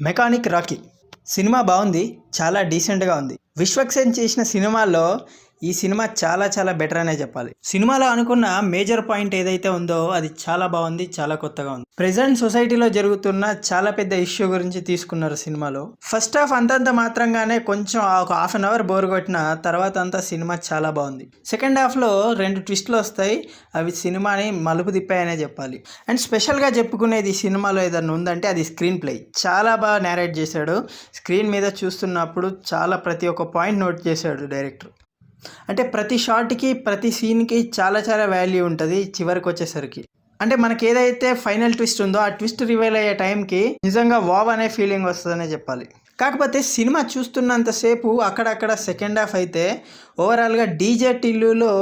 Mechanic Rocky cinema బాగుంది. చాలా డీసెంట్గా ఉంది. విశ్వక్సేన్ చేసిన సినిమాల్లో ఈ సినిమా చాలా చాలా బెటర్ అనే చెప్పాలి. సినిమాలో అనుకున్న మేజర్ పాయింట్ ఏదైతే ఉందో అది చాలా బాగుంది, చాలా కొత్తగా ఉంది. ప్రెజెంట్ సొసైటీలో జరుగుతున్న చాలా పెద్ద ఇష్యూ గురించి తీసుకున్నారు సినిమాలో. ఫస్ట్ హాఫ్ అంతంత మాత్రంగానే కొంచెం ఒక హాఫ్ అన్ అవర్ బోర్ కొట్టిన తర్వాత అంతా సినిమా చాలా బాగుంది. సెకండ్ హాఫ్లో 2 ట్విస్టులు వస్తాయి. అవి సినిమాని మలుపు తిప్పాయనే చెప్పాలి. అండ్ స్పెషల్గా చెప్పుకునేది ఈ సినిమాలో ఏదన్నా ఉందంటే అది స్క్రీన్ ప్లే. చాలా బాగా నేరేట్ చేశాడు. స్క్రీన్ మీద చూస్తున్నప్పుడు చాలా ప్రతి ఒక్క పాయింట్ నోట్ చేశాడు డైరెక్టర్. అంటే ప్రతి షాట్కి ప్రతి సీన్కి చాలా చాలా వాల్యూ ఉంటుంది చివరికి వచ్చేసరికి. అంటే మనకి ఏదైతే ఫైనల్ ట్విస్ట్ ఉందో ఆ ట్విస్ట్ రివైల్ అయ్యే టైంకి నిజంగా వావ్ అనే ఫీలింగ్ వస్తుందనే చెప్పాలి. కాకపోతే సినిమా చూస్తున్నంతసేపు అక్కడక్కడ సెకండ్ హాఫ్ అయితే ఓవరాల్గా డీజే టిల్లులో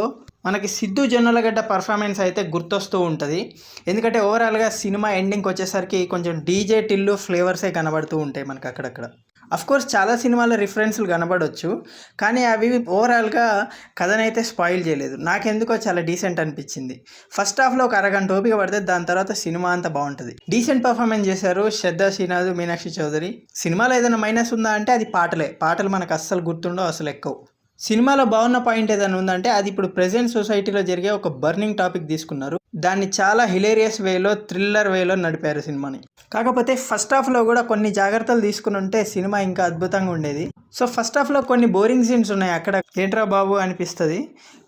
మనకి సిద్ధు జొన్నలగడ్డ పర్ఫార్మెన్స్ అయితే గుర్తొస్తూ ఉంటుంది. ఎందుకంటే ఓవరాల్గా సినిమా ఎండింగ్కి వచ్చేసరికి కొంచెం డీజే టిల్లు ఫ్లేవర్సే కనబడుతూ ఉంటాయి మనకు అక్కడక్కడ. కోర్స్ చాలా సినిమాల రిఫరెన్స్లు కనబడవచ్చు, కానీ అవి ఓవరాల్గా కథనైతే స్పాయిల్ చేయలేదు. నాకెందుకో చాలా డీసెంట్ అనిపించింది. ఫస్ట్ హాఫ్లో ఒక అరగంట ఓపిక పడితే దాని తర్వాత సినిమా అంతా బాగుంటుంది. డీసెంట్ పర్ఫార్మెన్స్ చేశారు శ్రద్ధా శ్రీనాథ్, మీనాక్షి చౌదరి. సినిమాలో ఏదైనా మైనస్ ఉందా అంటే అది పాటలు మనకు అస్సలు గుర్తుండవు, అసలు ఎక్కువ. సినిమాలో బాగున్న పాయింట్ ఏదైనా ఉందంటే అది ఇప్పుడు ప్రెజెంట్ సొసైటీలో జరిగే ఒక బర్నింగ్ టాపిక్ తీసుకున్నారు. దాన్ని చాలా హిలేరియస్ వేలో, థ్రిల్లర్ వేలో నడిపారు సినిమాని. కాకపోతే ఫస్ట్ హాఫ్లో కూడా కొన్ని జాగ్రత్తలు తీసుకుని ఉంటే సినిమా ఇంకా అద్భుతంగా ఉండేది. సో ఫస్ట్ హాఫ్లో కొన్ని బోరింగ్ సీన్స్ ఉన్నాయి, అక్కడ ఏంట్రా బాబు అనిపిస్తుంది.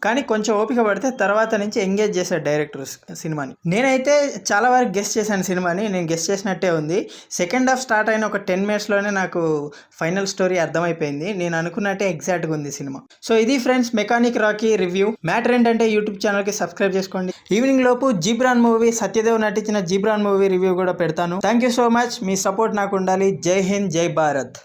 కానీ కొంచెం ఓపిక పడితే తర్వాత నుంచి ఎంగేజ్ చేశాడు డైరెక్టర్ సినిమాని. నేనైతే చాలా వరకు గెస్ట్ చేశాను సినిమాని. నేను గెస్ట్ చేసినట్టే ఉంది. సెకండ్ హాఫ్ స్టార్ట్ అయిన ఒక 10 మినిట్స్లోనే నాకు ఫైనల్ స్టోరీ అర్థమైపోయింది. నేను అనుకున్నట్టే ఎగ్జాక్ట్గా ఉంది సినిమా. సో ఇది friends mechanic Rocky review. Matter ఏంటంటే యూట్యూబ్ ఛానల్కి సబ్స్క్రైబ్ చేసుకోండి. ఈవినింగ్ లోపు జీబ్రాన్ మూవీ, సత్యదేవ్ నటించిన జీబ్రాన్ మూవీ రివ్యూ కూడా పెడతాను. Thank you so much. Me support నాకు ఉండాలి. జై హింద్, జై భారత్.